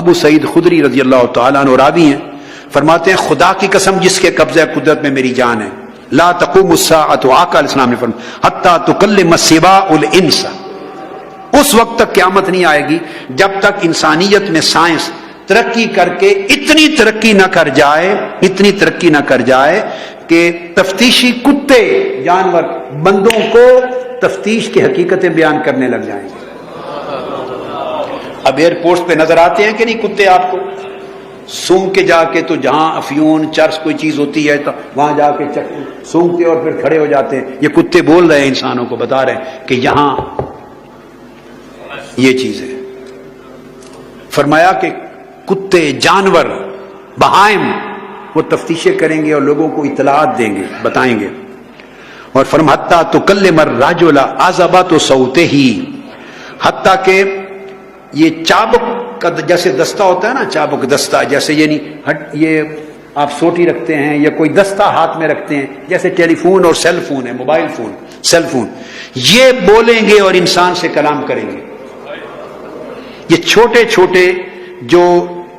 ابو سعید خدری رضی اللہ تعالیٰ عنہ راوی ہیں، فرماتے ہیں خدا کی قسم جس کے قبضہ قدرت میں میری جان ہے، لا تقوم الساعۃ، آقا علیہ السلام نے فرمایا، حتی تکلم السباع الانس، اس وقت تک قیامت نہیں آئے گی جب تک انسانیت میں سائنس ترقی کر کے اتنی ترقی نہ کر جائے کہ تفتیشی کتے جانور بندوں کو تفتیش کی حقیقتیں بیان کرنے لگ جائیں گے۔ اب ایئرپورٹ پہ نظر آتے ہیں کہ نہیں کتے آپ کو، سونگ کے جا کے، تو جہاں افیون چرس کوئی چیز ہوتی ہے تو وہاں جا کے سونگتے اور پھر کھڑے ہو جاتے ہیں۔ یہ کتے بول رہے ہیں، انسانوں کو بتا رہے ہیں کہ یہاں یہ چیز ہے۔ فرمایا کہ کتے، جانور، بہائم وہ تفتیشیں کریں گے اور لوگوں کو اطلاعات دیں گے، بتائیں گے۔ اور فرمایا حتیٰ تکلم الرجل عذبۃ صوتہ، حتیٰ کہ یہ چابک کا جیسے دستہ ہوتا ہے نا، چابک دستہ جیسے، یعنی یہ آپ سوٹی رکھتے ہیں یا کوئی دستہ ہاتھ میں رکھتے ہیں، جیسے ٹیلی فون اور سیل فون ہے، موبائل فون، سیل فون، یہ بولیں گے اور انسان سے کلام کریں گے۔ یہ چھوٹے چھوٹے جو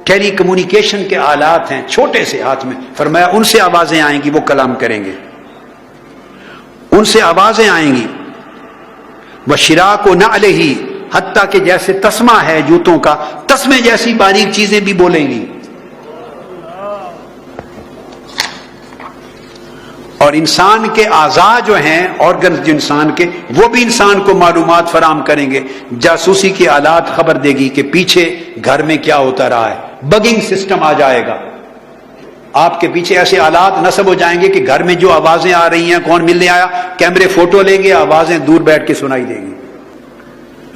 ٹیلی کمیونیکیشن کے آلات ہیں، چھوٹے سے ہاتھ میں، فرمایا ان سے آوازیں آئیں گی، وہ کلام کریں گے، ان سے آوازیں آئیں گی۔ وشراک نعلہ، حتیٰ کہ جیسے تسمہ ہے جوتوں کا، تسمے جیسی باریک چیزیں بھی بولیں گی۔ اور انسان کے اعضاء جو ہیں، آرگنز جو انسان کے، وہ بھی انسان کو معلومات فراہم کریں گے۔ جاسوسی کے آلات خبر دے گی کہ پیچھے گھر میں کیا ہوتا رہا ہے، بگنگ سسٹم آ جائے گا، آپ کے پیچھے ایسے آلات نصب ہو جائیں گے کہ گھر میں جو آوازیں آ رہی ہیں، کون ملنے آیا، کیمرے فوٹو لیں گے، آوازیں دور بیٹھ کے سنائی دیں گی۔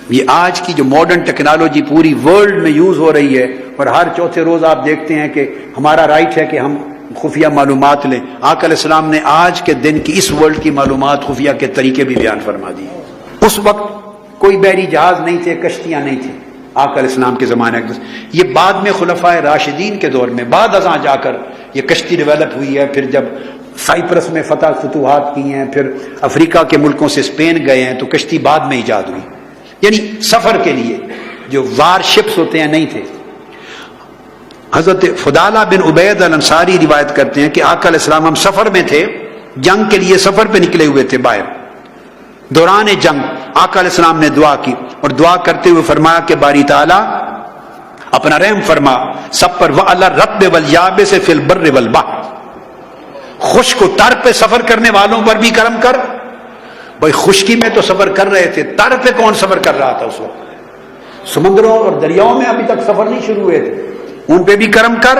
یہ آج کی جو ماڈرن ٹیکنالوجی پوری ورلڈ میں یوز ہو رہی ہے، اور ہر چوتھے روز آپ دیکھتے ہیں کہ ہمارا رائٹ ہے کہ ہم خفیہ معلومات لیں۔ آقا علیہ السلام نے آج کے دن کی اس ورلڈ کی معلومات خفیہ کے طریقے بھی بیان فرما دی۔ اس وقت کوئی بحری جہاز نہیں تھے، کشتیاں نہیں تھیں آقا علیہ السلام کے زمانے میں، یہ بعد میں خلفائے راشدین کے دور میں بعد ازاں جا کر یہ کشتی ڈیولپ ہوئی ہے۔ پھر جب سائپرس میں فتوحات کی ہیں، پھر افریقہ کے ملکوں سے اسپین گئے ہیں، تو کشتی بعد میں ایجاد ہوئی، یعنی سفر کے لیے جو وار شپس ہوتے ہیں نہیں تھے۔ حضرت فضالہ بن عبید الانصاری روایت کرتے ہیں کہ آقا علیہ السلام ہم سفر میں تھے، جنگ کے لیے سفر پہ نکلے ہوئے تھے باہر، دوران جنگ آقا علیہ السلام نے دعا کی، اور دعا کرتے ہوئے فرمایا کہ باری تعالیٰ اپنا رحم فرما سب پر، وَعَلَى الرَّطْبِ وَالْيَابِسِ فِي الْبَرِّ وَالْبَحْرِ، خشک و تر پہ سفر کرنے والوں پر بھی کرم کر۔ بھائی خشکی میں تو سفر کر رہے تھے، تر پہ کون سفر کر رہا تھا اس وقت؟ سمندروں اور دریاؤں میں ابھی تک سفر نہیں شروع ہوئے تھے، ان پہ بھی کرم کر۔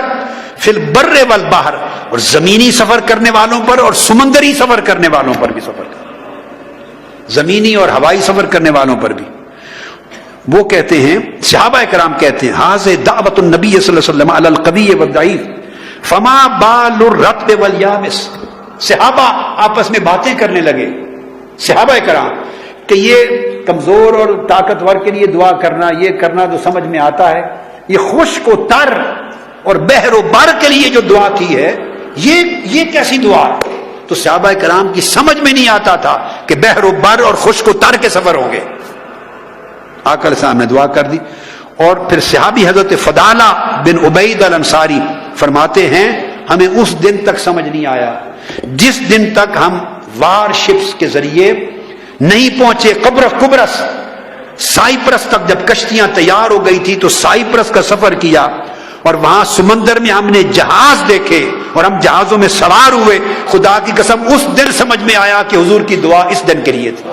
فی البر والبحر، اور زمینی سفر کرنے والوں پر اور سمندری سفر کرنے والوں پر بھی سفر کر، زمینی اور ہوائی سفر کرنے والوں پر بھی۔ وہ کہتے ہیں، صحابہ کرام کہتے ہیں، ھذہ دعوت النبی صلی اللہ علیہ وسلم علی القوی والضعیف فما بال الرطب والیابس۔ صحابہ آپس میں باتیں کرنے لگے، صحابہ کرام، کہ یہ کمزور اور طاقتور کے لیے دعا کرنا، یہ کرنا تو سمجھ میں آتا ہے، یہ خشک و تر اور بحر و بر کے لیے جو دعا کی ہے، یہ کیسی دعا ہے؟ تو صحابہ کرام کی سمجھ میں نہیں آتا تھا کہ بحر و بر اور خشک و تر کے سفر ہوں گے۔ آقا علیہ السلام نے دعا کر دی۔ اور پھر صحابی حضرت فضالہ بن عبید الانصاری فرماتے ہیں، ہمیں اس دن تک سمجھ نہیں آیا جس دن تک ہم وار شپس کے ذریعے نہیں پہنچے قبرص، سائپرس تک۔ جب کشتیاں تیار ہو گئی تھی تو سائپرس کا سفر کیا، اور وہاں سمندر میں ہم نے جہاز دیکھے اور ہم جہازوں میں سوار ہوئے۔ خدا کی قسم اس دن سمجھ میں آیا کہ حضور کی دعا اس دن کے لیے تھی۔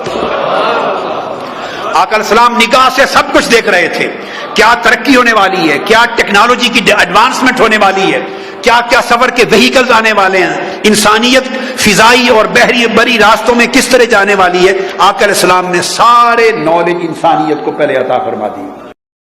آقا علیہ السلام نگاہ سے سب کچھ دیکھ رہے تھے، کیا ترقی ہونے والی ہے، کیا ٹیکنالوجی کی ایڈوانسمنٹ ہونے والی ہے، کیا کیا سفر کے وہیکلز آنے والے ہیں، انسانیت فضائی اور بحری بری راستوں میں کس طرح جانے والی ہے۔ آقا علیہ السلام نے سارے نالج انسانیت کو پہلے عطا فرما دی۔